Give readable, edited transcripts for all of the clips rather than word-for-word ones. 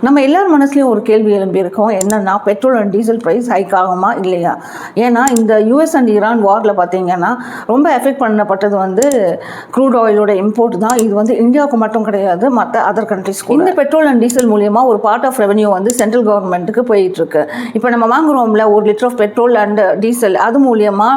நம்ம எல்லார் மனசுலையும் ஒரு கேள்வி எழும்பியிருக்கோம். என்னன்னா, petrol and diesel price hike ஆகுமா இல்லையா? ஏன்னா இந்த யூஎஸ் அண்ட் ஈரான் வாரில் பார்த்தீங்கன்னா ரொம்ப எஃபெக்ட் பண்ணப்பட்டது வந்து க்ரூட் ஆயிலோட இம்போர்ட் தான். இது வந்து இந்தியாவுக்கு மட்டும் கிடையாது, மற்ற அதர் கண்ட்ரிஸ்க்கு. இந்த பெட்ரோல் அண்ட் டீசல் மூலியமா ஒரு பார்ட் ஆஃப் ரெவன்யூ வந்து சென்ட்ரல் கவர்மெண்ட்டுக்கு போயிட்டு இருக்கு. இப்போ நம்ம வாங்குறோம்ல 1 litre of petrol and diesel, அது மூலியமா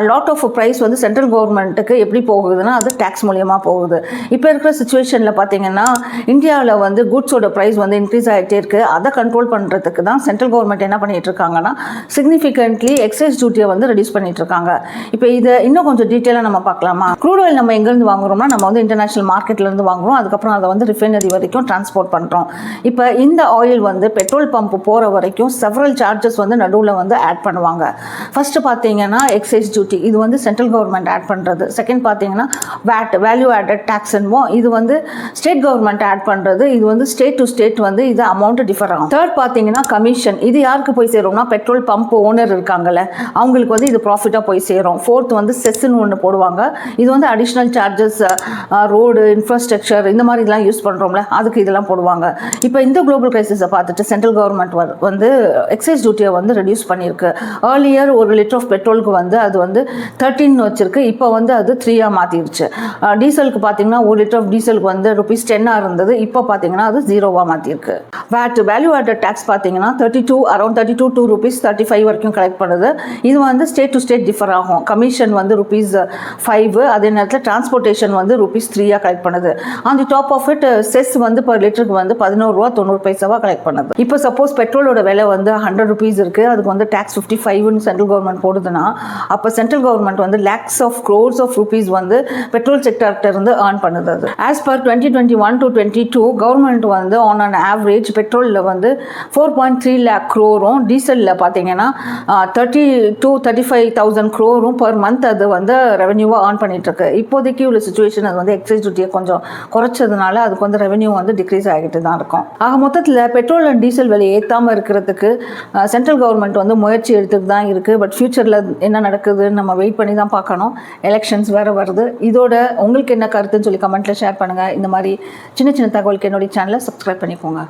லாட் ஆஃப் ப்ரைஸ் வந்து சென்ட்ரல் கவர்மெண்ட்டுக்கு எப்படி போகுதுன்னா அது டேக்ஸ் மூலியமா போகுது. இப்போ இருக்கிற சுச்சுவேஷனில் பார்த்தீங்கன்னா இந்தியாவில் வந்து குட்ஸோட ப்ரைஸ் வந்து இன்க்ரீஸ் ஆகிட்டே இருக்கு. அதை கண்ட்ரோல் பண்ணுறதுக்கு தான் சென்ட்ரல் கவர்மெண்ட் என்ன பண்ணிட்டு இருக்காங்கன்னா சிக்னிஃபிகன்ட்லி எக்ஸைஸ் டியூட்டியை வந்து ரெடியூஸ் பண்ணிட்டு இருக்காங்க. இப்போ இதை இன்னும் கொஞ்சம் டீட்டெயிலாக நம்ம பார்க்கலாமா? க்ரூட் ஆயில் நம்ம எங்கேருந்து வாங்குறோம்னா நம்ம வந்து இன்டர்நேஷனல் மார்க்கெட்லேருந்து வாங்குறோம். அதுக்கப்புறம் அதை வந்து ரிஃபைனரி வரைக்கும் டிரான்ஸ்போர்ட் பண்ணுறோம். இப்போ இந்த ஆயில் வந்து பெட்ரோல் பம்ப் போகிற வரைக்கும் செவரல் சார்ஜஸ் வந்து நடுவில் வந்து ஆட் பண்ணுவாங்க. ஃபர்ஸ்ட் பார்த்தீங்கன்னா எக்ஸைஸ் டியூட்டி, இது வந்து சென்ட்ரல் கவர்மெண்ட் ஆட் பண்ணுறது. செகண்ட் பார்த்தீங்கன்னா வேட், வேல்யூ ஆடட் டேக்ஸ் என்போம், இது வந்து ஸ்டேட் கவர்மெண்ட் ஆட் பண்ணுறது. இது வந்து ஸ்டேட் டு ஸ்டேட் வந்து இது அமௌண்ட் டிஃபர் ஆகும். தேர்ட் பார்த்தீங்கன்னா கமிஷன், இது யாருக்கு போய் சேரும்னா பெட்ரோல் பம்ப் ஓனர் இருக்காங்கல்ல அவங்களுக்கு வந்து இது ப்ராஃபிட்டாக போய் சேரும். ஃபோர்த் வந்து செஸ்ன்னு ஒன்று போடுவாங்க, இது வந்து அடிஷ்னல் சார்ஜஸ் ரோடு இன்ஃப்ராஸ்ட்ரக்சர் இந்த மாதிரி இதெல்லாம் யூஸ் பண்ணுறோம்ல அதுக்கு இதெல்லாம் போடுவாங்க. இப்போ இந்த குளோபல் கிரைசிஸை பார்த்துட்டு சென்ட்ரல் கவர்மெண்ட் வந்து எக்ஸைஸ் டியூட்டியை வந்து ரெடியூஸ் பண்ணியிருக்கு. ஏர்லியர் 1 லிட்டர் ஆஃப் பெட்ரோலுக்கு வந்து அது வந்து 13 வச்சிருக்கு, இப்போ வந்து அது 3 மாற்றிடுச்சு. டீசலுக்கு பார்த்தீங்கன்னா 1 லிட்டர் ஆஃப் டீசலுக்கு வந்து ₹10 இருந்தது, இப்போ பார்த்தீங்கன்னா அது 0 மாற்றிருக்கு. வேட், வேல்யூ ஆடட் டேக்ஸ் பார்த்தீங்கன்னா 32 அரௌண்ட் 32 to ₹35 வரைக்கும் கலெக்ட் பண்ணுது. இது வந்து ஸ்டேட் டு ஸ்டேட் டிஃபர் ஆகும். கமிஷன் வந்து ₹5, அதே நேரத்தில் டிரான்ஸ்போர்ட்டேஷன் வந்து ₹3 கலெக்ட் பண்ணுது. On the top of it cess வந்து பர் லிட்டருக்கு வந்து ₹11.90 கலெக்ட் பண்ணுது. இப்போ சப்போஸ் பெட்ரோலோட விலை வந்து ₹100 இருக்கு, அதுக்கு வந்து டேக்ஸ் 55 சென்ட்ரல் கவர்மெண்ட் போடுதுன்னா அப்போ சென்ட்ரல் கவர்மெண்ட் வந்து lakhs of crores of rupees வந்து பெட்ரோல் செக்டர்கிட்ட இருந்து ஏர்ன் பண்ணுது. அது ஆஸ் பர் 2021 to 22 கவர்மெண்ட் வந்து ஆன் அன் ஆவரேஜ் பெட்ரோலில் வந்து 4.3 lakh crore, டீசலில் பார்த்தீங்கன்னா 30 to 35,000 crore பர் மந்த் அது வந்து ரெவன்யூவாக ஏர்ன் பண்ணிட்டு இருக்கு. இப்போதைக்கு உள்ள சுச்சுவேஷன் அது வந்து எக்ஸைஸ் டியூட்டியை கொஞ்சம் குறைச்சதுனால அதுக்கு வந்து ரெவன்யூ வந்து டிக்ரீஸ் ஆகிட்டு தான் இருக்கும். ஆக மொத்தத்தில் பெட்ரோல் அண்ட் டீசல் விலை ஏற்றாமல் இருக்கிறதுக்கு சென்ட்ரல் கவர்மெண்ட் வந்து முயற்சி எடுத்துட்டு தான் இருக்குது. பட் ஃபியூச்சரில் என்ன நடக்குதுன்னு நம்ம வெயிட் பண்ணி தான் பார்க்கணும். எலெக்ஷன்ஸ் வேறு வருது. இதோட உங்களுக்கு என்ன கருத்துன்னு சொல்லி கமெண்ட்டில் ஷேர் பண்ணுங்கள். இந்த மாதிரி சின்ன சின்ன தகவலுக்கு என்னுடைய சேனலை சப்ஸ்கிரைப் பண்ணிக்கோங்க.